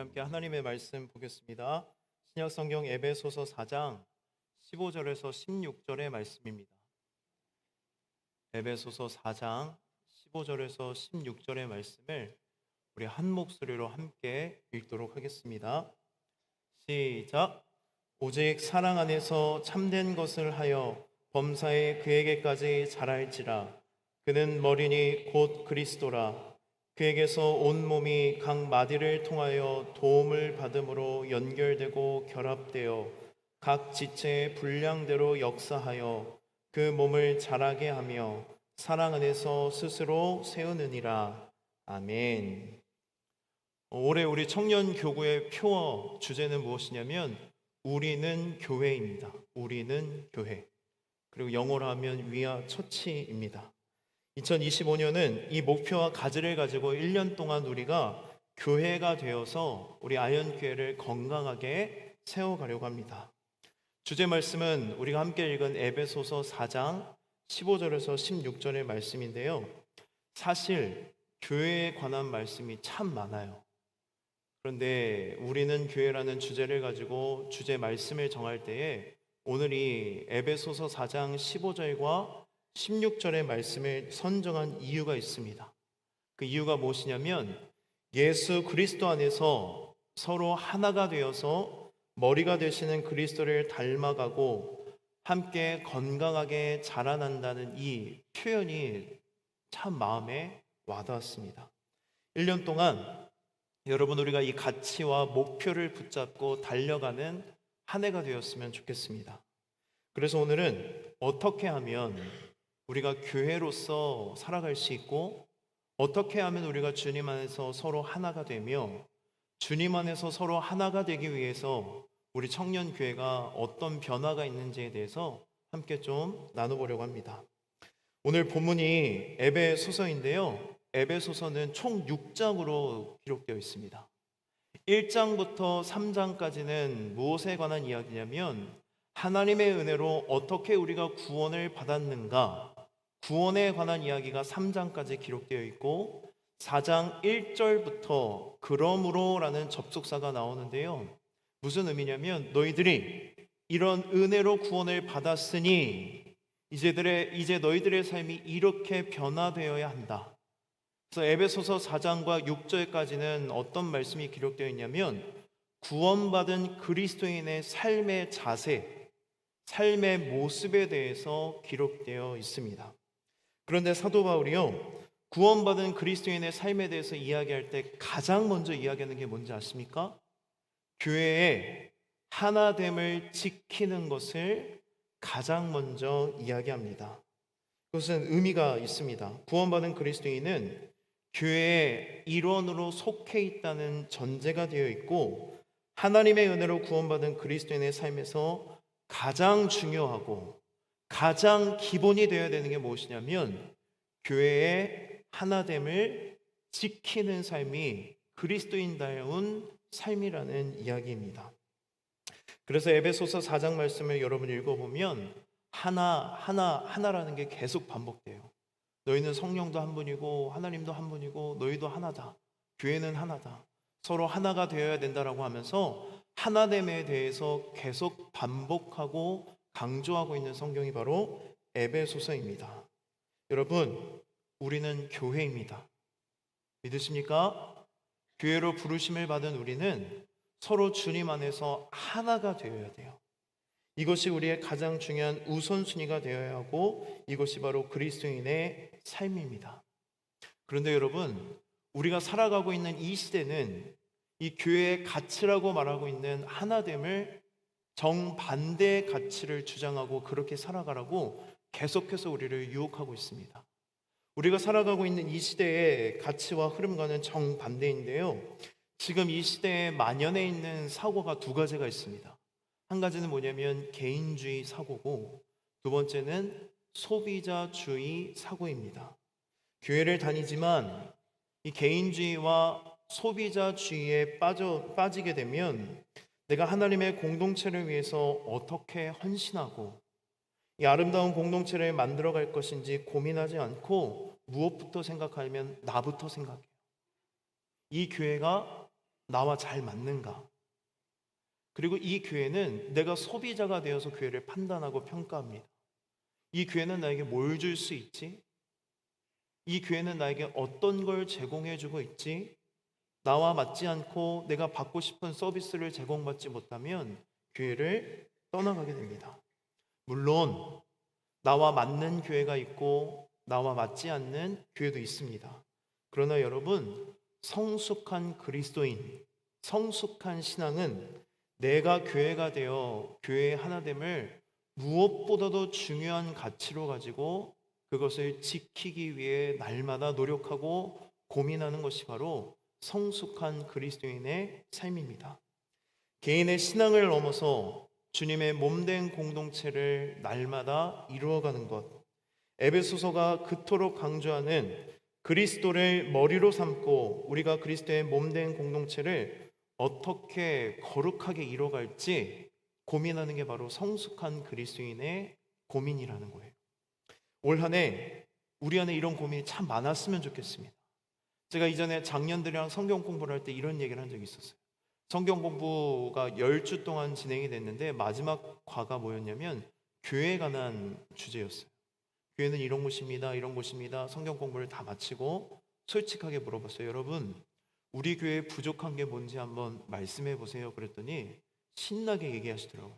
함께 하나님의 말씀 보겠습니다. 신약성경 에베소서 4장 15절에서 16절의 말씀입니다. 에베소서 4장 15절에서 16절의 말씀을 우리 한 목소리로 함께 읽도록 하겠습니다. 시작. 오직 사랑 안에서 참된 것을 하여 범사에 그에게까지 자랄지라. 그는 머리니 곧 그리스도라. 그에게서 온 몸이 각 마디를 통하여 도움을 받음으로 연결되고 결합되어 각 지체의 분량대로 역사하여 그 몸을 자라게 하며 사랑 안에서 스스로 세우느니라. 아멘. 올해 우리 청년 교구의 표어 주제는 무엇이냐면 우리는 교회입니다. 우리는 교회. 그리고 영어로 하면 We are Church입니다. 2025년은 이 목표와 가지를 가지고 1년 동안 우리가 교회가 되어서 우리 아현교회를 건강하게 세워가려고 합니다. 주제 말씀은 우리가 함께 읽은 에베소서 4장 15절에서 16절의 말씀인데요. 사실 교회에 관한 말씀이 참 많아요. 그런데 우리는 교회라는 주제를 가지고 주제 말씀을 정할 때에 오늘 이 에베소서 4장 15절과 16절의 말씀을 선정한 이유가 있습니다. 그 이유가 무엇이냐면 예수 그리스도 안에서 서로 하나가 되어서 머리가 되시는 그리스도를 닮아가고 함께 건강하게 자라난다는 이 표현이 참 마음에 와닿았습니다. 1년 동안 여러분 우리가 이 가치와 목표를 붙잡고 달려가는 한 해가 되었으면 좋겠습니다. 그래서 오늘은 어떻게 하면 우리가 교회로서 살아갈 수 있고 어떻게 하면 우리가 주님 안에서 서로 하나가 되며 주님 안에서 서로 하나가 되기 위해서 우리 청년교회가 어떤 변화가 있는지에 대해서 함께 좀 나눠보려고 합니다. 오늘 본문이 에베소서인데요. 에베소서는 총 6장으로 기록되어 있습니다. 1장부터 3장까지는 무엇에 관한 이야기냐면 하나님의 은혜로 어떻게 우리가 구원을 받았는가, 구원에 관한 이야기가 3장까지 기록되어 있고 4장 1절부터 그러므로 라는 접속사가 나오는데요. 무슨 의미냐면 너희들이 이런 은혜로 구원을 받았으니 이제 너희들의 삶이 이렇게 변화되어야 한다. 그래서 에베소서 4장과 6절까지는 어떤 말씀이 기록되어 있냐면 구원받은 그리스도인의 삶의 자세, 삶의 모습에 대해서 기록되어 있습니다. 그런데 사도 바울이요, 구원받은 그리스도인의 삶에 대해서 이야기할 때 가장 먼저 이야기하는 게 뭔지 아십니까? 교회의 하나됨을 지키는 것을 가장 먼저 이야기합니다. 그것은 의미가 있습니다. 구원받은 그리스도인은 교회의 일원으로 속해 있다는 전제가 되어 있고 하나님의 은혜로 구원받은 그리스도인의 삶에서 가장 중요하고 가장 기본이 되어야 되는 게 무엇이냐면 교회의 하나됨을 지키는 삶이 그리스도인다운 삶이라는 이야기입니다. 그래서 에베소서 4장 말씀을 여러분 읽어보면 하나라는 게 계속 반복돼요. 너희는 성령도 한 분이고 하나님도 한 분이고 너희도 하나다. 교회는 하나다. 서로 하나가 되어야 된다라고 하면서 하나됨에 대해서 계속 반복하고 강조하고 있는 성경이 바로 에베소서입니다. 여러분, 우리는 교회입니다. 믿으십니까? 교회로 부르심을 받은 우리는 서로 주님 안에서 하나가 되어야 돼요. 이것이 우리의 가장 중요한 우선순위가 되어야 하고 이것이 바로 그리스도인의 삶입니다. 그런데 여러분, 우리가 살아가고 있는 이 시대는 이 교회의 가치라고 말하고 있는 하나됨을 정반대의 가치를 주장하고 그렇게 살아가라고 계속해서 우리를 유혹하고 있습니다. 우리가 살아가고 있는 이 시대의 가치와 흐름과는 정반대인데요. 지금 이 시대에 만연해 있는 사고가 두 가지가 있습니다. 한 가지는 뭐냐면 개인주의 사고고 두 번째는 소비자주의 사고입니다. 교회를 다니지만 이 개인주의와 소비자주의에 빠지게 되면 내가 하나님의 공동체를 위해서 어떻게 헌신하고 이 아름다운 공동체를 만들어갈 것인지 고민하지 않고 무엇부터 생각하면 나부터 생각해요. 이 교회가 나와 잘 맞는가? 그리고 이 교회는 내가 소비자가 되어서 교회를 판단하고 평가합니다. 이 교회는 나에게 뭘 줄 수 있지? 이 교회는 나에게 어떤 걸 제공해주고 있지? 나와 맞지 않고 내가 받고 싶은 서비스를 제공받지 못하면 교회를 떠나가게 됩니다. 물론 나와 맞는 교회가 있고 나와 맞지 않는 교회도 있습니다. 그러나 여러분, 성숙한 그리스도인, 성숙한 신앙은 내가 교회가 되어 교회의 하나됨을 무엇보다도 중요한 가치로 가지고 그것을 지키기 위해 날마다 노력하고 고민하는 것이 바로 성숙한 그리스도인의 삶입니다. 개인의 신앙을 넘어서 주님의 몸된 공동체를 날마다 이루어가는 것, 에베소서가 그토록 강조하는 그리스도를 머리로 삼고 우리가 그리스도의 몸된 공동체를 어떻게 거룩하게 이뤄갈지 고민하는 게 바로 성숙한 그리스도인의 고민이라는 거예요. 올 한 해 우리 안에 이런 고민이 참 많았으면 좋겠습니다. 제가 이전에 장년들이랑 성경 공부를 할 때 이런 얘기를 한 적이 있었어요. 성경 공부가 10주 동안 진행이 됐는데 마지막 과가 뭐였냐면 교회에 관한 주제였어요. 교회는 이런 곳입니다. 이런 곳입니다. 성경 공부를 다 마치고 솔직하게 물어봤어요. 여러분, 우리 교회에 부족한 게 뭔지 한번 말씀해 보세요. 그랬더니 신나게 얘기하시더라고요.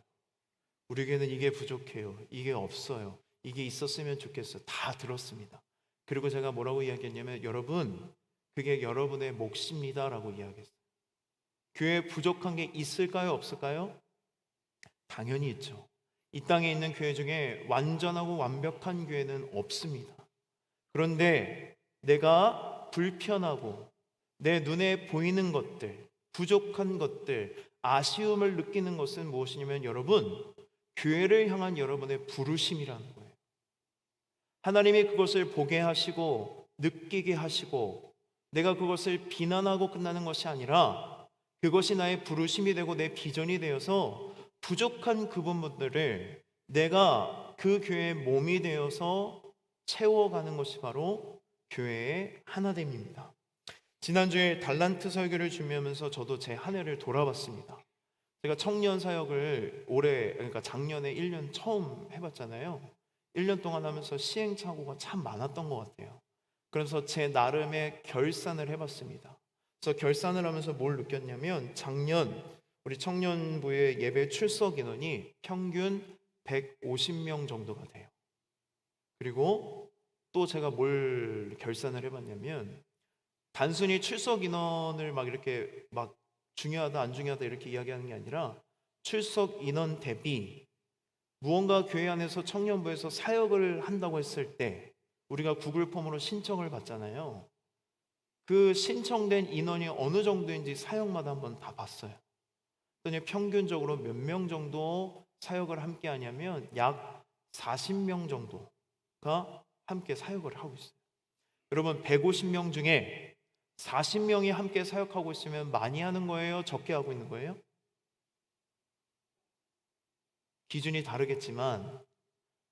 우리 교회는 이게 부족해요. 이게 없어요. 이게 있었으면 좋겠어요. 다 들었습니다. 그리고 제가 뭐라고 이야기했냐면 여러분, 그게 여러분의 몫입니다 라고 이야기했어요. 교회에 부족한 게 있을까요? 없을까요? 당연히 있죠. 이 땅에 있는 교회 중에 완전하고 완벽한 교회는 없습니다. 그런데 내가 불편하고 내 눈에 보이는 것들, 부족한 것들, 아쉬움을 느끼는 것은 무엇이냐면 여러분, 교회를 향한 여러분의 부르심이라는 거예요. 하나님이 그것을 보게 하시고 느끼게 하시고 내가 그것을 비난하고 끝나는 것이 아니라 그것이 나의 부르심이 되고 내 비전이 되어서 부족한 그 부분들을 내가 그 교회의 몸이 되어서 채워가는 것이 바로 교회의 하나됨입니다. 지난주에 달란트 설교를 준비하면서 저도 제 한 해를 돌아봤습니다. 제가 청년 사역을 그러니까 작년에 1년 처음 해봤잖아요. 1년 동안 하면서 시행착오가 참 많았던 것 같아요. 그래서 제 나름의 결산을 해봤습니다. 그래서 결산을 하면서 뭘 느꼈냐면 작년 우리 청년부의 예배 출석 인원이 평균 150명 정도가 돼요. 그리고 또 제가 뭘 결산을 해봤냐면 단순히 출석 인원을 막 이렇게 막 중요하다 안 중요하다 이렇게 이야기하는 게 아니라 출석 인원 대비 무언가 교회 안에서 청년부에서 사역을 한다고 했을 때 우리가 구글 폼으로 신청을 받잖아요. 그 신청된 인원이 어느 정도인지 사역마다 한번 다 봤어요. 그랬더니 평균적으로 몇 명 정도 사역을 함께 하냐면 약 40명 정도가 함께 사역을 하고 있어요. 여러분 150명 중에 40명이 함께 사역하고 있으면 많이 하는 거예요? 적게 하고 있는 거예요? 기준이 다르겠지만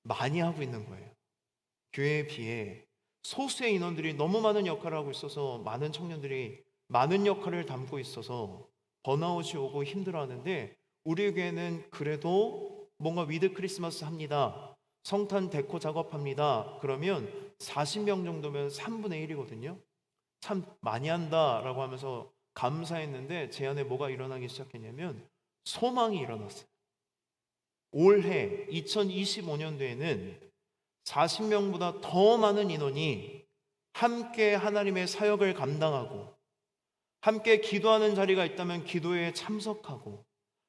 많이 하고 있는 거예요. 교회에 비해 소수의 인원들이 너무 많은 역할을 하고 있어서 많은 청년들이 많은 역할을 담고 있어서 번아웃이 오고 힘들어하는데 우리 교회는 그래도 뭔가 위드 크리스마스 합니다. 성탄 데코 작업합니다. 그러면 40명 정도면 3분의 1이거든요. 참 많이 한다라고 하면서 감사했는데 제 안에 뭐가 일어나기 시작했냐면 소망이 일어났어요. 올해 2025년도에는 40명보다 더 많은 인원이 함께 하나님의 사역을 감당하고 함께 기도하는 자리가 있다면 기도에 참석하고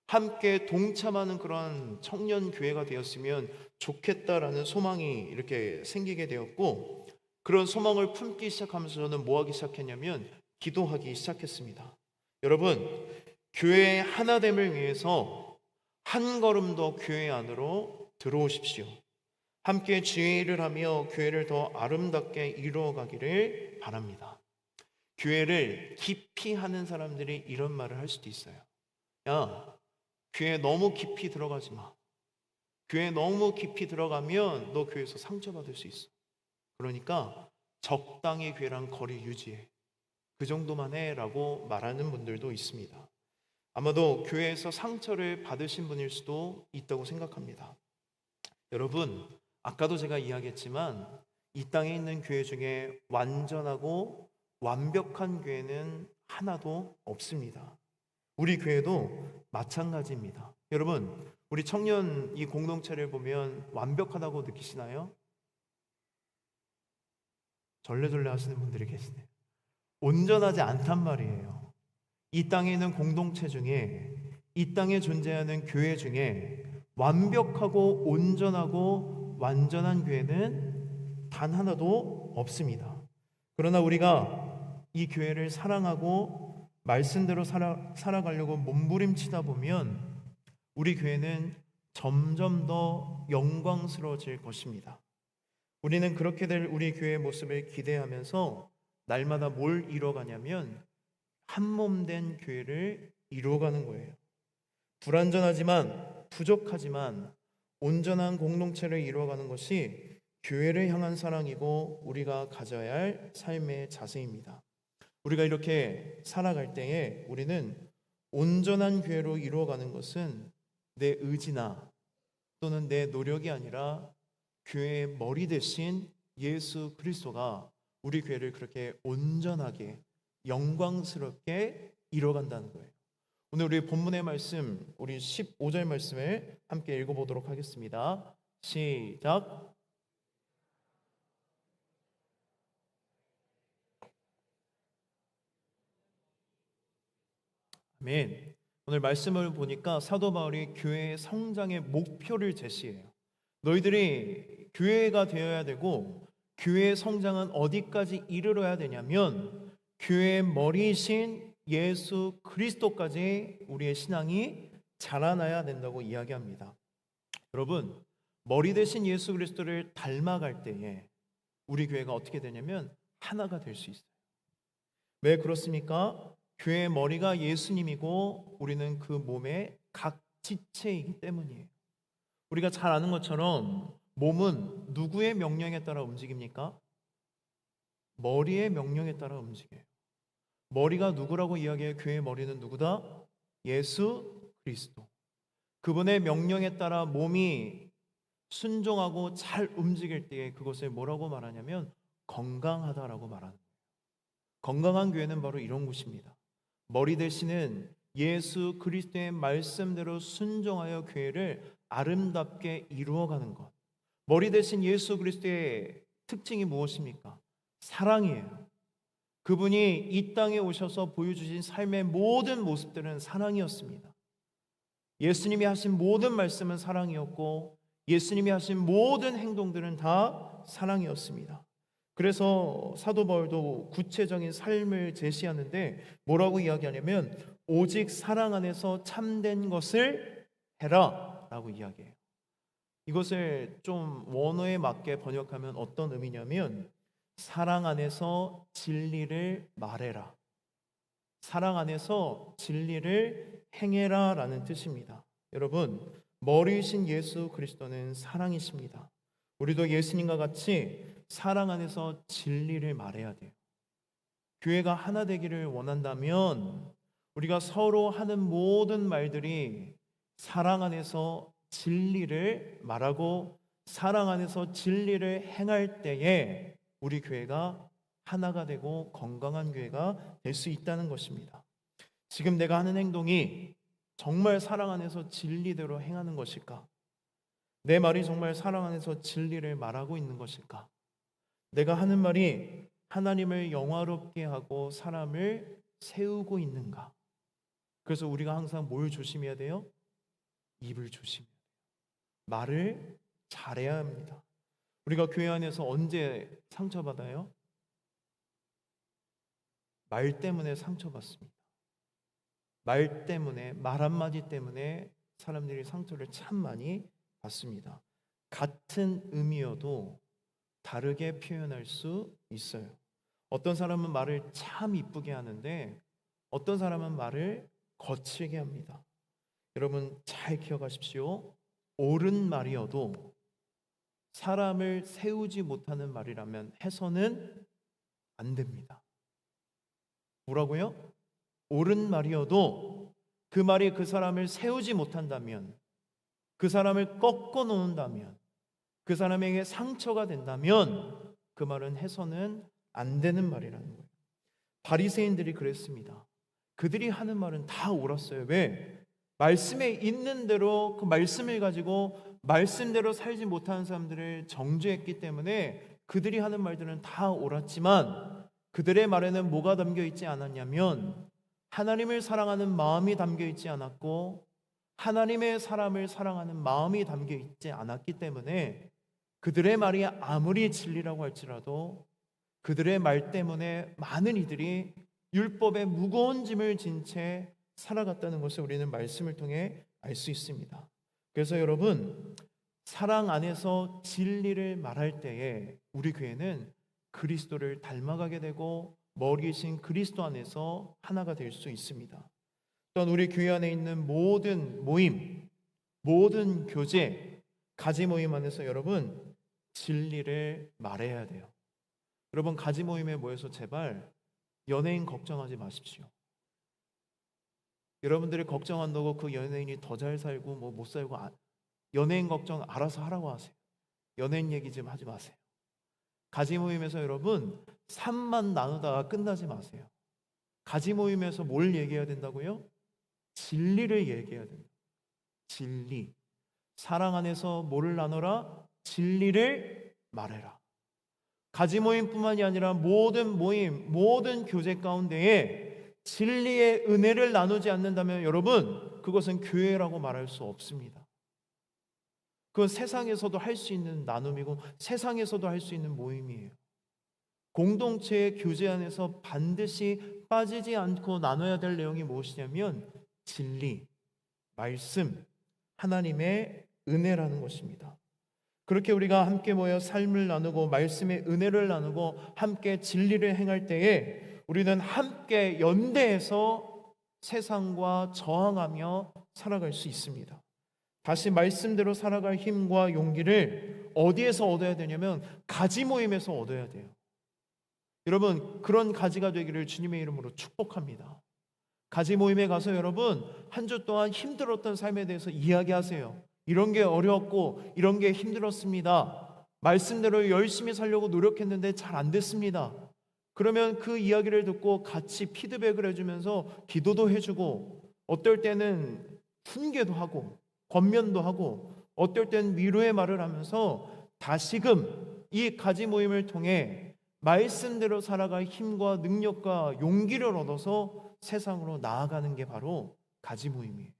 함께 동참하는 그런 청년 교회가 되었으면 좋겠다라는 소망이 이렇게 생기게 되었고 그런 소망을 품기 시작하면서 저는 뭐 하기 시작했냐면 기도하기 시작했습니다. 여러분, 교회의 하나됨을 위해서 한 걸음 더 교회 안으로 들어오십시오. 함께 주의를 하며 교회를 더 아름답게 이루어가기를 바랍니다. 교회를 깊이 하는 사람들이 이런 말을 할 수도 있어요. 야, 교회 너무 깊이 들어가지 마. 교회 너무 깊이 들어가면 너 교회에서 상처받을 수 있어. 그러니까 적당히 교회랑 거리 유지해. 그 정도만 해라고 말하는 분들도 있습니다. 아마도 교회에서 상처를 받으신 분일 수도 있다고 생각합니다. 여러분, 아까도 제가 이야기했지만 이 땅에 있는 교회 중에 완전하고 완벽한 교회는 하나도 없습니다. 우리 교회도 마찬가지입니다. 여러분, 우리 청년 이 공동체를 보면 완벽하다고 느끼시나요? 절레절레 하시는 분들이 계시네요. 온전하지 않단 말이에요. 이 땅에 있는 공동체 중에, 이 땅에 존재하는 교회 중에 완벽하고 온전하고 완전한 교회는 단 하나도 없습니다. 그러나 우리가 이 교회를 사랑하고 말씀대로 살아가려고 몸부림치다 보면 우리 교회는 점점 더 영광스러워질 것입니다. 우리는 그렇게 될 우리 교회의 모습을 기대하면서 날마다 뭘 이뤄가냐면 한 몸 된 교회를 이뤄가는 거예요. 불완전하지만 부족하지만 온전한 공동체를 이루어가는 것이 교회를 향한 사랑이고 우리가 가져야 할 삶의 자세입니다. 우리가 이렇게 살아갈 때에 우리는 온전한 교회로 이루어가는 것은 내 의지나 또는 내 노력이 아니라 교회의 머리 대신 예수 그리스도가 우리 교회를 그렇게 온전하게 영광스럽게 이뤄간다는 거예요. 오늘 우리 본문의 말씀, 우리 15절 말씀을 함께 읽어보도록 하겠습니다. 시작. 아멘. 오늘 말씀을 보니까 사도 바울이 교회의 성장의 목표를 제시해요. 너희들이 교회가 되어야 되고 교회의 성장은 어디까지 이르러야 되냐면 교회의 머리이신 예수 그리스도까지 우리의 신앙이 자라나야 된다고 이야기합니다. 여러분, 머리 대신 예수 그리스도를 닮아갈 때에 우리 교회가 어떻게 되냐면 하나가 될 수 있어요. 왜 그렇습니까? 교회의 머리가 예수님이고 우리는 그 몸의 각 지체이기 때문이에요. 우리가 잘 아는 것처럼 몸은 누구의 명령에 따라 움직입니까? 머리의 명령에 따라 움직여요. 머리가 누구라고 이야기해요? 교회의 머리는 누구다? 예수 그리스도. 그분의 명령에 따라 몸이 순종하고 잘 움직일 때에 그것을 뭐라고 말하냐면 건강하다라고 말하는 거예요. 건강한 교회는 바로 이런 곳입니다. 머리 대신은 예수 그리스도의 말씀대로 순종하여 교회를 아름답게 이루어가는 것. 머리 대신 예수 그리스도의 특징이 무엇입니까? 사랑이에요. 그분이 이 땅에 오셔서 보여주신 삶의 모든 모습들은 사랑이었습니다. 예수님이 하신 모든 말씀은 사랑이었고 예수님이 하신 모든 행동들은 다 사랑이었습니다. 그래서 사도 바울도 구체적인 삶을 제시하는데 뭐라고 이야기하냐면 오직 사랑 안에서 참된 것을 해라 라고 이야기해요. 이것을 좀 원어에 맞게 번역하면 어떤 의미냐면 사랑 안에서 진리를 말해라, 사랑 안에서 진리를 행해라 라는 뜻입니다. 여러분, 머리이신 예수 그리스도는 사랑이십니다. 우리도 예수님과 같이 사랑 안에서 진리를 말해야 돼요. 교회가 하나 되기를 원한다면 우리가 서로 하는 모든 말들이 사랑 안에서 진리를 말하고 사랑 안에서 진리를 행할 때에 우리 교회가 하나가 되고 건강한 교회가 될 수 있다는 것입니다. 지금 내가 하는 행동이 정말 사랑 안에서 진리대로 행하는 것일까? 내 말이 정말 사랑 안에서 진리를 말하고 있는 것일까? 내가 하는 말이 하나님을 영화롭게 하고 사람을 세우고 있는가? 그래서 우리가 항상 뭘 조심해야 돼요? 입을 조심해야 돼요. 말을 잘해야 합니다. 우리가 교회 안에서 언제 상처받아요? 말 때문에 상처받습니다. 말 때문에, 말 한마디 때문에 사람들이 상처를 참 많이 받습니다. 같은 의미여도 다르게 표현할 수 있어요. 어떤 사람은 말을 참 이쁘게 하는데 어떤 사람은 말을 거칠게 합니다. 여러분 잘 기억하십시오. 옳은 말이어도 사람을 세우지 못하는 말이라면 해서는 안 됩니다. 뭐라고요? 옳은 말이어도 그 말이 그 사람을 세우지 못한다면, 그 사람을 꺾어 놓는다면, 그 사람에게 상처가 된다면 그 말은 해서는 안 되는 말이라는 거예요. 바리새인들이 그랬습니다. 그들이 하는 말은 다 옳았어요. 왜? 말씀에 있는 대로 그 말씀을 가지고 말씀대로 살지 못하는 사람들을 정죄했기 때문에 그들이 하는 말들은 다 옳았지만 그들의 말에는 뭐가 담겨 있지 않았냐면 하나님을 사랑하는 마음이 담겨 있지 않았고 하나님의 사람을 사랑하는 마음이 담겨 있지 않았기 때문에 그들의 말이 아무리 진리라고 할지라도 그들의 말 때문에 많은 이들이 율법의 무거운 짐을 진 채 살아갔다는 것을 우리는 말씀을 통해 알 수 있습니다. 그래서 여러분, 사랑 안에서 진리를 말할 때에 우리 교회는 그리스도를 닮아가게 되고 머리이신 그리스도 안에서 하나가 될 수 있습니다. 또한 우리 교회 안에 있는 모든 모임, 모든 교제, 가지 모임 안에서 여러분 진리를 말해야 돼요. 여러분 가지 모임에 모여서 제발 연예인 걱정하지 마십시오. 여러분들이 걱정한다고 그 연예인이 더 잘 살고 뭐 못 살고 연예인 걱정 알아서 하라고 하세요. 연예인 얘기 좀 하지 마세요. 가지 모임에서 여러분 삶만 나누다가 끝나지 마세요. 가지 모임에서 뭘 얘기해야 된다고요? 진리를 얘기해야 된다. 진리. 사랑 안에서 뭐를 나눠라? 진리를 말해라. 가지 모임뿐만이 아니라 모든 모임, 모든 교제 가운데에 진리의 은혜를 나누지 않는다면 여러분 그것은 교회라고 말할 수 없습니다. 그건 세상에서도 할 수 있는 나눔이고 세상에서도 할 수 있는 모임이에요. 공동체의 교제 안에서 반드시 빠지지 않고 나눠야 될 내용이 무엇이냐면 진리, 말씀, 하나님의 은혜라는 것입니다. 그렇게 우리가 함께 모여 삶을 나누고 말씀의 은혜를 나누고 함께 진리를 행할 때에 우리는 함께 연대해서 세상과 저항하며 살아갈 수 있습니다. 다시 말씀대로 살아갈 힘과 용기를 어디에서 얻어야 되냐면 가지 모임에서 얻어야 돼요. 여러분 그런 가지가 되기를 주님의 이름으로 축복합니다. 가지 모임에 가서 여러분 한 주 동안 힘들었던 삶에 대해서 이야기하세요. 이런 게 어려웠고 이런 게 힘들었습니다. 말씀대로 열심히 살려고 노력했는데 잘 안 됐습니다. 그러면 그 이야기를 듣고 같이 피드백을 해주면서 기도도 해주고 어떨 때는 훈계도 하고 권면도 하고 어떨 때는 위로의 말을 하면서 다시금 이 가지 모임을 통해 말씀대로 살아갈 힘과 능력과 용기를 얻어서 세상으로 나아가는 게 바로 가지 모임이에요.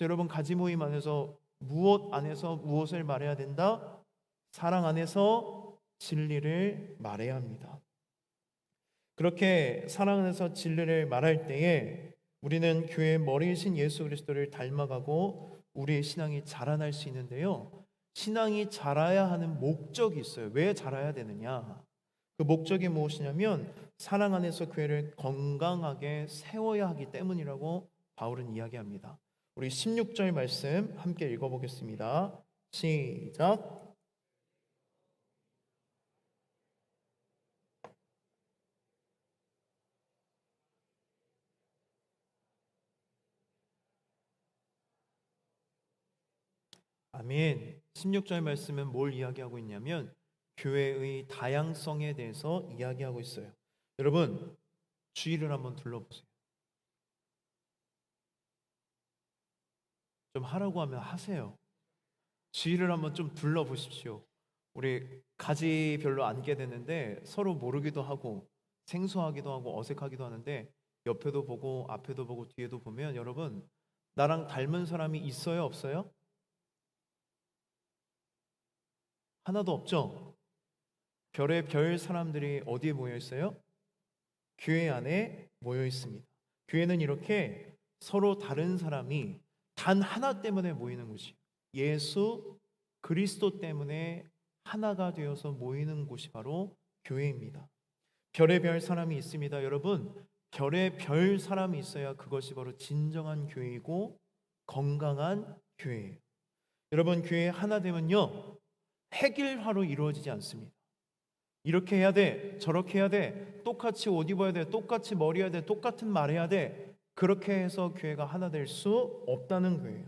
여러분 가지 모임 안에서 무엇 안에서 무엇을 말해야 된다? 사랑 안에서 진리를 말해야 합니다. 그렇게 사랑 안에서 진리를 말할 때에 우리는 교회의 머리이신 예수 그리스도를 닮아가고 우리의 신앙이 자라날 수 있는데요. 신앙이 자라야 하는 목적이 있어요. 왜 자라야 되느냐? 그 목적이 무엇이냐면 사랑 안에서 교회를 건강하게 세워야 하기 때문이라고 바울은 이야기합니다. 우리 16절 말씀 함께 읽어보겠습니다. 시작. 아멘. 16절 말씀은 뭘 이야기하고 있냐면 교회의 다양성에 대해서 이야기하고 있어요. 여러분 주위를 한번 둘러보세요. 좀 하라고 하면 하세요. 주위를 한번 좀 둘러보십시오. 우리 가지 별로 앉게 되는데 서로 모르기도 하고 생소하기도 하고 어색하기도 하는데 옆에도 보고 앞에도 보고 뒤에도 보면 여러분 나랑 닮은 사람이 있어요 없어요? 하나도 없죠? 별의 별 사람들이 어디에 모여 있어요? 교회 안에 모여 있습니다. 교회는 이렇게 서로 다른 사람이 단 하나 때문에 모이는 곳이 예수 그리스도 때문에 하나가 되어서 모이는 곳이 바로 교회입니다. 별의 별 사람이 있습니다. 여러분 별의 별 사람이 있어야 그것이 바로 진정한 교회이고 건강한 교회예요. 여러분 교회 하나 되면요 획일화로 이루어지지 않습니다. 이렇게 해야 돼, 저렇게 해야 돼, 똑같이 옷 입어야 돼, 똑같이 머리 해야 돼, 똑같은 말 해야 돼. 그렇게 해서 교회가 하나 될 수 없다는 거예요.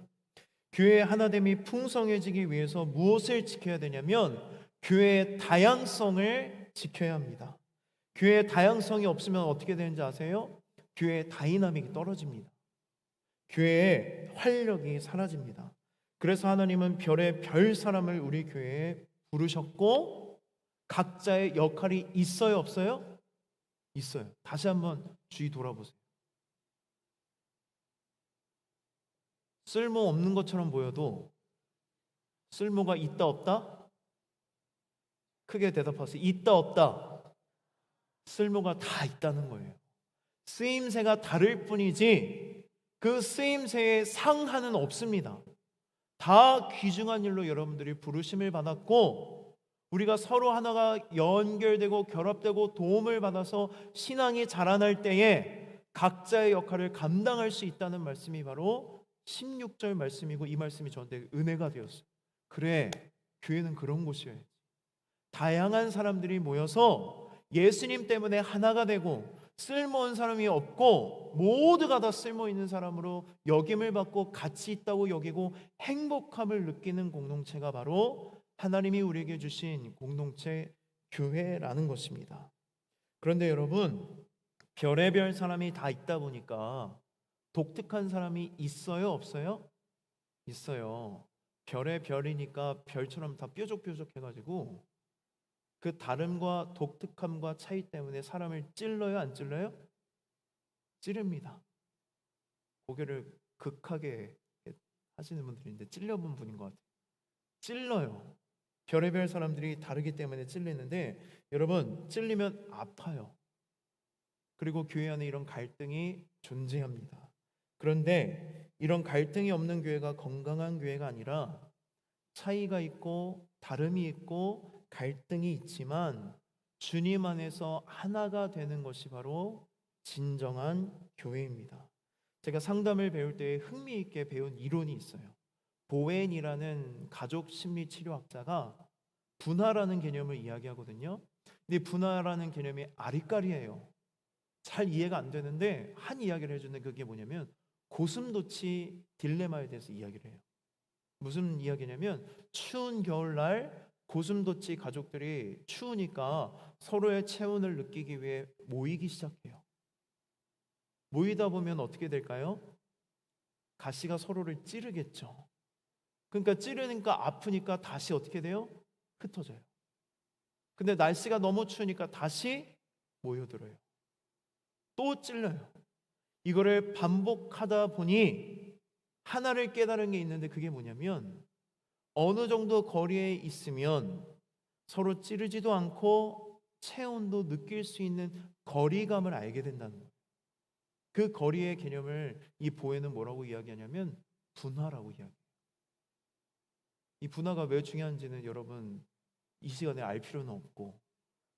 교회의 하나됨이 풍성해지기 위해서 무엇을 지켜야 되냐면 교회의 다양성을 지켜야 합니다. 교회의 다양성이 없으면 어떻게 되는지 아세요? 교회의 다이나믹이 떨어집니다. 교회의 활력이 사라집니다. 그래서 하나님은 별의 별 사람을 우리 교회에 부르셨고 각자의 역할이 있어요, 없어요? 있어요. 다시 한번 주의 돌아보세요. 쓸모 없는 것처럼 보여도 쓸모가 있다, 없다? 크게 대답하세요. 있다, 없다? 쓸모가 다 있다는 거예요. 쓰임새가 다를 뿐이지 그 쓰임새의 상한은 없습니다. 다 귀중한 일로 여러분들이 부르심을 받았고 우리가 서로 하나가 연결되고 결합되고 도움을 받아서 신앙이 자라날 때에 각자의 역할을 감당할 수 있다는 말씀이 바로 16절 말씀이고 이 말씀이 저한테 은혜가 되었어요. 그래, 교회는 그런 곳이에요. 다양한 사람들이 모여서 예수님 때문에 하나가 되고 쓸모없는 사람이 없고 모두가 다 쓸모있는 사람으로 여김을 받고 가치 있다고 여기고 행복함을 느끼는 공동체가 바로 하나님이 우리에게 주신 공동체 교회라는 것입니다. 그런데 여러분, 별의별 사람이 다 있다 보니까 독특한 사람이 있어요, 없어요? 있어요. 별의 별이니까 별처럼 다 뾰족뾰족해가지고 그 다름과 독특함과 차이 때문에 사람을 찔러요, 안 찔러요? 찌릅니다. 고개를 극하게 하시는 분들인데 찔려본 분인 것 같아요. 찔러요. 별의별 사람들이 다르기 때문에 찔리는데 여러분, 찔리면 아파요. 그리고 교회 안에 이런 갈등이 존재합니다. 그런데 이런 갈등이 없는 교회가 건강한 교회가 아니라 차이가 있고 다름이 있고 갈등이 있지만 주님 안에서 하나가 되는 것이 바로 진정한 교회입니다. 제가 상담을 배울 때 흥미있게 배운 이론이 있어요. 보웬이라는 가족 심리 치료학자가 분화라는 개념을 이야기하거든요. 근데 분화라는 개념이 아리까리예요. 잘 이해가 안 되는데 한 이야기를 해주는 그게 뭐냐면 고슴도치 딜레마에 대해서 이야기를 해요. 무슨 이야기냐면 추운 겨울날 고슴도치 가족들이 추우니까 서로의 체온을 느끼기 위해 모이기 시작해요. 모이다 보면 어떻게 될까요? 가시가 서로를 찌르겠죠. 그러니까 찌르니까 아프니까 다시 어떻게 돼요? 흩어져요. 근데 날씨가 너무 추우니까 다시 모여들어요. 또 찔러요. 이거를 반복하다 보니 하나를 깨달은 게 있는데 그게 뭐냐면 어느 정도 거리에 있으면 서로 찌르지도 않고 체온도 느낄 수 있는 거리감을 알게 된다는 거예요. 그 거리의 개념을 이 보혜는 뭐라고 이야기하냐면 분화라고 이야기해요. 이 분화가 왜 중요한지는 여러분 이 시간에 알 필요는 없고,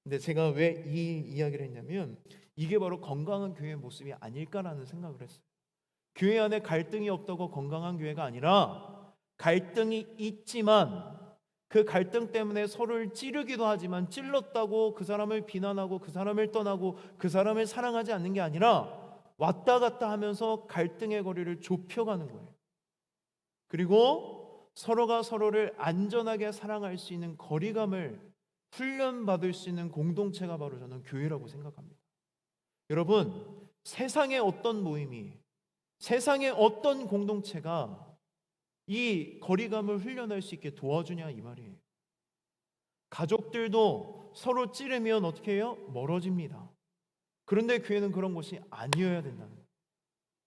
근데 제가 왜 이 이야기를 했냐면 이게 바로 건강한 교회의 모습이 아닐까라는 생각을 했어요. 교회 안에 갈등이 없다고 건강한 교회가 아니라 갈등이 있지만 그 갈등 때문에 서로를 찌르기도 하지만 찔렀다고 그 사람을 비난하고 그 사람을 떠나고 그 사람을 사랑하지 않는 게 아니라 왔다 갔다 하면서 갈등의 거리를 좁혀가는 거예요. 그리고 서로가 서로를 안전하게 사랑할 수 있는 거리감을 훈련받을 수 있는 공동체가 바로 저는 교회라고 생각합니다. 여러분, 세상의 어떤 모임이, 세상의 어떤 공동체가 이 거리감을 훈련할 수 있게 도와주냐 이 말이에요. 가족들도 서로 찌르면 어떻게 해요? 멀어집니다. 그런데 교회는 그런 곳이 아니어야 된다는 거예요.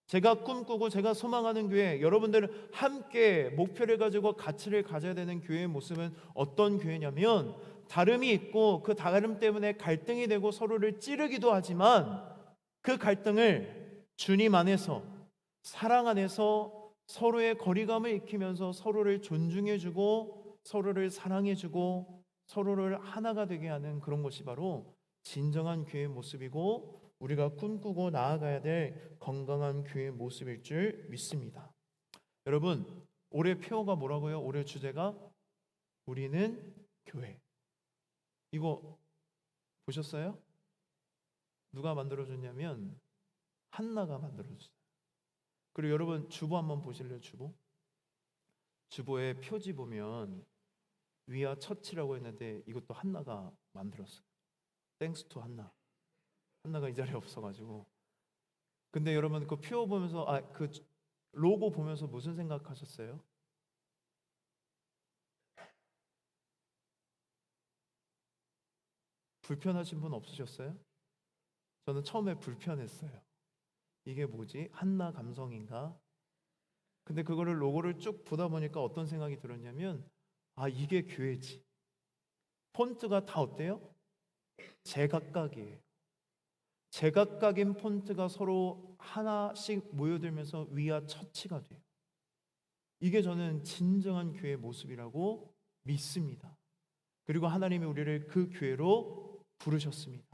제가 꿈꾸고 제가 소망하는 교회, 여러분들은 함께 목표를 가지고 가치를 가져야 되는 교회의 모습은 어떤 교회냐면 다름이 있고 그 다름 때문에 갈등이 되고 서로를 찌르기도 하지만 그 갈등을 주님 안에서 사랑 안에서 서로의 거리감을 익히면서 서로를 존중해주고 서로를 사랑해주고 서로를 하나가 되게 하는 그런 것이 바로 진정한 교회의 모습이고 우리가 꿈꾸고 나아가야 될 건강한 교회의 모습일 줄 믿습니다. 여러분, 올해 표어가 뭐라고요? 올해 주제가 우리는 교회. 이거 보셨어요? 누가 만들어줬냐면 한나가 만들어줬어요. 그리고 여러분 주보 한번 보실래요? 주보의 표지 보면 위아 처치라고 했는데 이것도 한나가 만들었어요. 땡스 투 한나. 한나가 이 자리에 없어가지고. 근데 여러분 그 표 보면서 그 로고 보면서 무슨 생각하셨어요? 불편하신 분 없으셨어요? 저는 처음에 불편했어요. 이게 뭐지? 한나 감성인가? 근데 그거를 로고를 쭉 보다 보니까 어떤 생각이 들었냐면 이게 교회지. 폰트가 다 어때요? 제각각이에요. 제각각인 폰트가 서로 하나씩 모여들면서 위아 처치가 돼요. 이게 저는 진정한 교회의 모습이라고 믿습니다. 그리고 하나님이 우리를 그 교회로 부르셨습니다.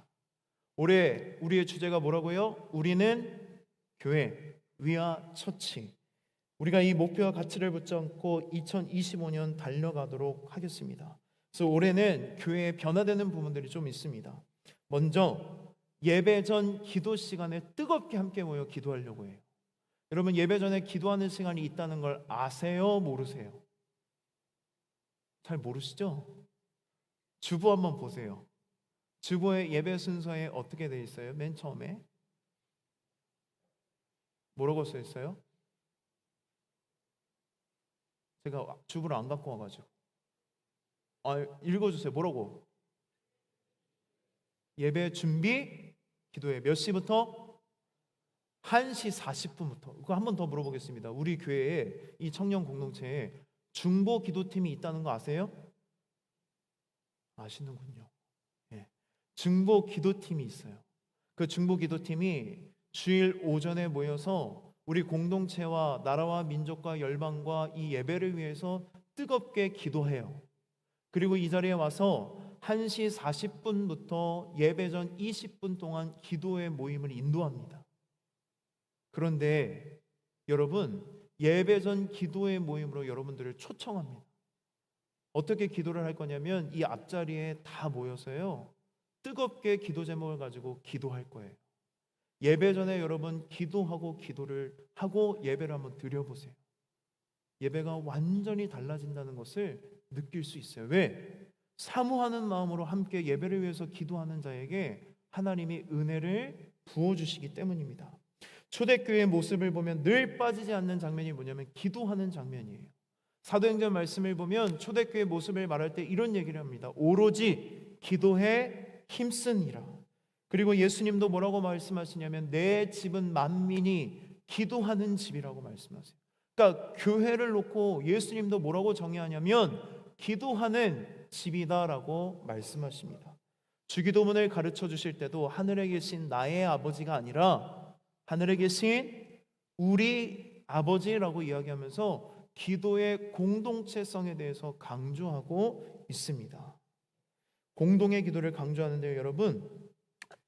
올해 우리의 주제가 뭐라고요? 우리는 교회, 위아 처치. 우리가 이 목표와 가치를 붙잡고 2025년 달려가도록 하겠습니다. 그래서 올해는 교회에 변화되는 부분들이 좀 있습니다. 먼저 예배 전 기도 시간에 뜨겁게 함께 모여 기도하려고 해요. 여러분 예배 전에 기도하는 시간이 있다는 걸 아세요? 모르세요? 잘 모르시죠? 주보 한번 보세요. 주보의 예배 순서에 어떻게 돼 있어요? 맨 처음에 뭐라고 써 있어요? 제가 주보를 안 갖고 와가지고 읽어주세요. 뭐라고? 예배 준비 기도회 몇 시부터? 1시 40분부터. 그거 한 번 더 물어보겠습니다. 우리 교회에 이 청년 공동체에 중보 기도팀이 있다는 거 아세요? 아시는군요. 예. 중보 기도팀이 있어요. 그 중보 기도팀이 주일 오전에 모여서 우리 공동체와 나라와 민족과 열방과 이 예배를 위해서 뜨겁게 기도해요. 그리고 이 자리에 와서 1시 40분부터 예배 전 20분 동안 기도의 모임을 인도합니다. 그런데 여러분 예배 전 기도의 모임으로 여러분들을 초청합니다. 어떻게 기도를 할 거냐면 이 앞자리에 다 모여서요 뜨겁게 기도 제목을 가지고 기도할 거예요. 예배 전에 여러분 기도하고 기도를 하고 예배를 한번 드려보세요. 예배가 완전히 달라진다는 것을 느낄 수 있어요. 왜? 사모하는 마음으로 함께 예배를 위해서 기도하는 자에게 하나님이 은혜를 부어주시기 때문입니다. 초대교회의 모습을 보면 늘 빠지지 않는 장면이 뭐냐면 기도하는 장면이에요. 사도행전 말씀을 보면 초대교회의 모습을 말할 때 이런 얘기를 합니다. 오로지 기도에 힘쓰니라. 그리고 예수님도 뭐라고 말씀하시냐면 내 집은 만민이 기도하는 집이라고 말씀하세요. 그러니까 교회를 놓고 예수님도 뭐라고 정의하냐면 기도하는 집이다라고 말씀하십니다. 주기도문을 가르쳐 주실 때도 하늘에 계신 나의 아버지가 아니라 하늘에 계신 우리 아버지라고 이야기하면서 기도의 공동체성에 대해서 강조하고 있습니다. 공동의 기도를 강조하는데요, 여러분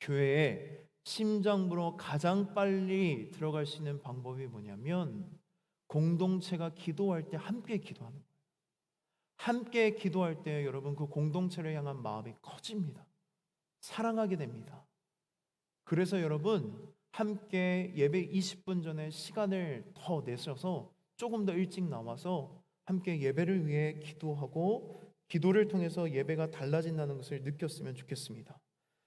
교회에 심장부로 가장 빨리 들어갈 수 있는 방법이 뭐냐면 공동체가 기도할 때 함께 기도하는 거예요. 함께 기도할 때 여러분 그 공동체를 향한 마음이 커집니다. 사랑하게 됩니다. 그래서 여러분 함께 예배 20분 전에 시간을 더 내셔서 조금 더 일찍 나와서 함께 예배를 위해 기도하고 기도를 통해서 예배가 달라진다는 것을 느꼈으면 좋겠습니다.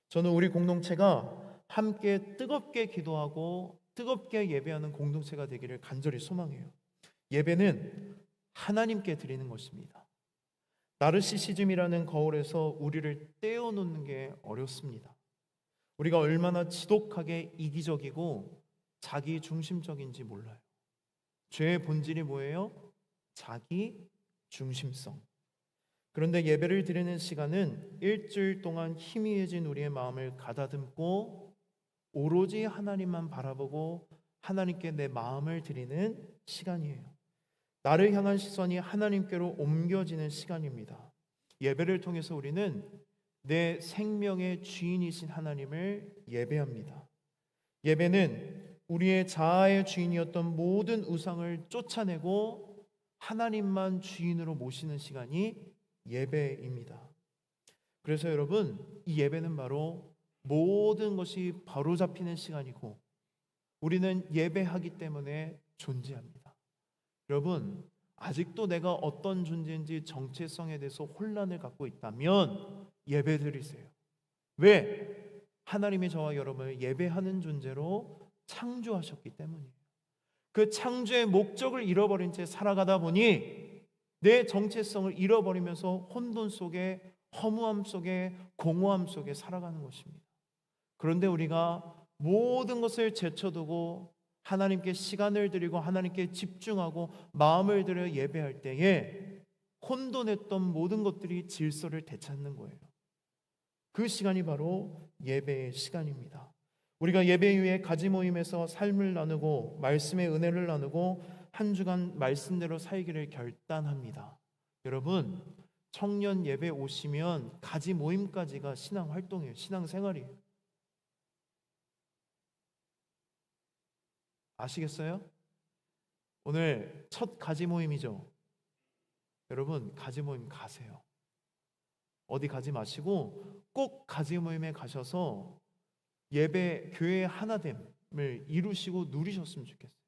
저는 우리 공동체가 함께 뜨겁게 기도하고 뜨겁게 예배하는 공동체가 되기를 간절히 소망해요. 예배는 하나님께 드리는 것입니다. 나르시시즘이라는 거울에서 우리를 떼어놓는 게 어렵습니다. 우리가 얼마나 지독하게 이기적이고 자기 중심적인지 몰라요. 죄의 본질이 뭐예요? 자기 중심성. 그런데 예배를 드리는 시간은 일주일 동안 희미해진 우리의 마음을 가다듬고 오로지 하나님만 바라보고 하나님께 내 마음을 드리는 시간이에요. 나를 향한 시선이 하나님께로 옮겨지는 시간입니다. 예배를 통해서 우리는 내 생명의 주인이신 하나님을 예배합니다. 예배는 우리의 자아의 주인이었던 모든 우상을 쫓아내고 하나님만 주인으로 모시는 시간이 예배입니다. 그래서 여러분, 이 예배는 바로 모든 것이 바로 잡히는 시간이고 우리는 예배하기 때문에 존재합니다. 여러분, 아직도 내가 어떤 존재인지 정체성에 대해서 혼란을 갖고 있다면 예배드리세요. 왜? 하나님이 저와 여러분을 예배하는 존재로 창조하셨기 때문이에요. 그 창조의 목적을 잃어버린 채 살아가다 보니 내 정체성을 잃어버리면서 혼돈 속에, 허무함 속에, 공허함 속에 살아가는 것입니다. 그런데 우리가 모든 것을 제쳐두고 하나님께 시간을 드리고 하나님께 집중하고 마음을 들여 예배할 때에 혼돈했던 모든 것들이 질서를 되찾는 거예요. 그 시간이 바로 예배의 시간입니다. 우리가 예배 이후에 가지 모임에서 삶을 나누고 말씀의 은혜를 나누고 한 주간 말씀대로 살기를 결단합니다. 여러분, 청년 예배 오시면 가지 모임까지가 신앙 활동이에요. 신앙 생활이에요. 아시겠어요? 오늘 첫 가지 모임이죠. 여러분, 가지 모임 가세요. 어디 가지 마시고 꼭 가지 모임에 가셔서 예배, 교회의 하나됨을 이루시고 누리셨으면 좋겠어요.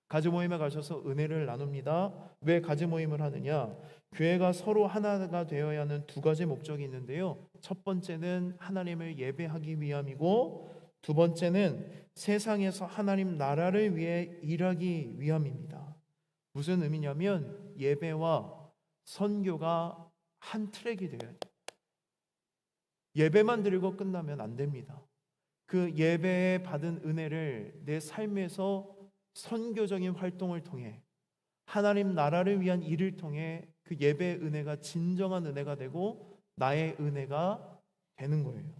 가지 모임에 가셔서 은혜를 나눕니다. 왜 가지 모임을 하느냐? 교회가 서로 하나가 되어야 하는 두 가지 목적이 있는데요. 첫 번째는 하나님을 예배하기 위함이고 두 번째는 세상에서 하나님 나라를 위해 일하기 위함입니다. 무슨 의미냐면 예배와 선교가 한 트랙이 되어야 돼요. 예배만 드리고 끝나면 안 됩니다. 그 예배에 받은 은혜를 내 삶에서 선교적인 활동을 통해 하나님 나라를 위한 일을 통해 그 예배의 은혜가 진정한 은혜가 되고 나의 은혜가 되는 거예요.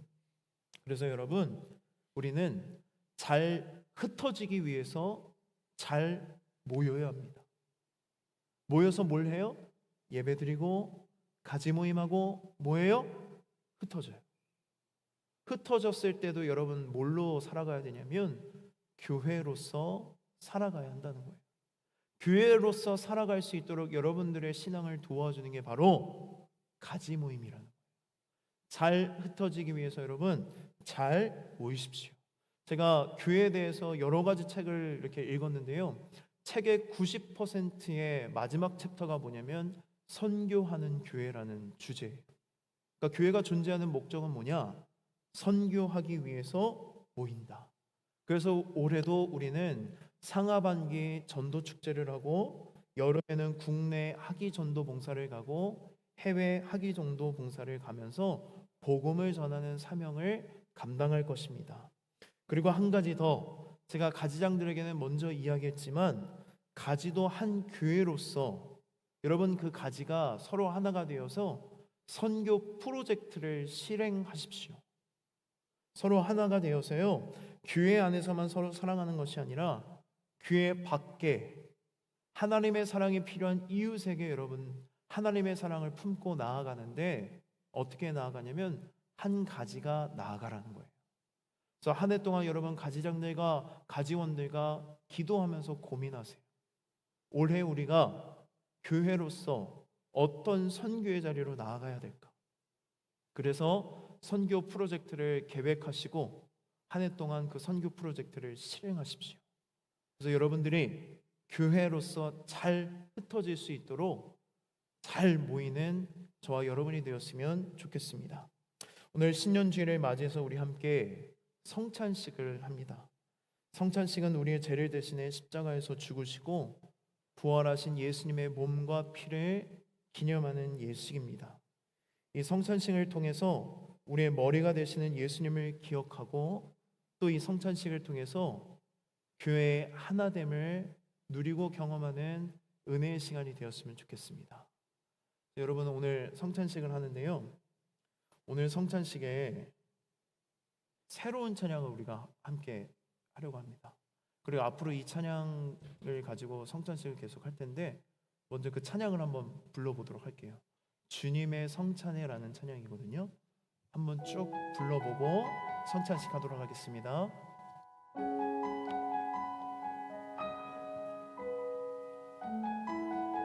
그래서 여러분, 우리는 잘 흩어지기 위해서 잘 모여야 합니다. 모여서 뭘 해요? 예배 드리고 가지 모임하고 뭐예요? 흩어져요. 흩어졌을 때도 여러분 뭘로 살아가야 되냐면 교회로서 살아가야 한다는 거예요. 교회로서 살아갈 수 있도록 여러분들의 신앙을 도와주는 게 바로 가지 모임이라는 거예요. 잘 흩어지기 위해서 여러분 잘 모이십시오. 제가 교회에 대해서 여러 가지 책을 이렇게 읽었는데요. 책의 90%의 마지막 챕터가 뭐냐면 선교하는 교회라는 주제예요. 그러니까 교회가 존재하는 목적은 뭐냐? 선교하기 위해서 모인다. 그래서 올해도 우리는 상하반기 전도 축제를 하고 여름에는 국내 학위 전도 봉사를 가고 해외 학위 전도 봉사를 가면서 복음을 전하는 사명을 감당할 것입니다. 그리고 한 가지 더, 제가 가지장들에게는 먼저 이야기했지만 가지도 한 교회로서 여러분 그 가지가 서로 하나가 되어서 선교 프로젝트를 실행하십시오. 서로 하나가 되어서요, 교회 안에서만 서로 사랑하는 것이 아니라 교회 밖에 하나님의 사랑이 필요한 이웃에게 여러분 하나님의 사랑을 품고 나아가는데 어떻게 나아가냐면 한 가지가 나아가라는 거예요. 그래서 한 해 동안 여러분 가지장들과 가지원들과 기도하면서 고민하세요. 올해 우리가 교회로서 어떤 선교의 자리로 나아가야 될까? 그래서 선교 프로젝트를 계획하시고 한 해 동안 그 선교 프로젝트를 실행하십시오. 그래서 여러분들이 교회로서 잘 흩어질 수 있도록 잘 모이는 저와 여러분이 되었으면 좋겠습니다. 오늘 신년주일을 맞이해서 우리 함께 성찬식을 합니다. 성찬식은 우리의 죄를 대신해 십자가에서 죽으시고 부활하신 예수님의 몸과 피를 기념하는 예식입니다. 이 성찬식을 통해서 우리의 머리가 되시는 예수님을 기억하고 또 이 성찬식을 통해서 교회의 하나됨을 누리고 경험하는 은혜의 시간이 되었으면 좋겠습니다. 여러분, 오늘 성찬식을 하는데요, 오늘 성찬식에 새로운 찬양을 우리가 함께 하려고 합니다. 그리고 앞으로 이 찬양을 가지고 성찬식을 계속 할 텐데 먼저 그 찬양을 한번 불러보도록 할게요. 주님의 성찬회라는 찬양이거든요. 한번 쭉 불러보고 성찬식 하도록 하겠습니다.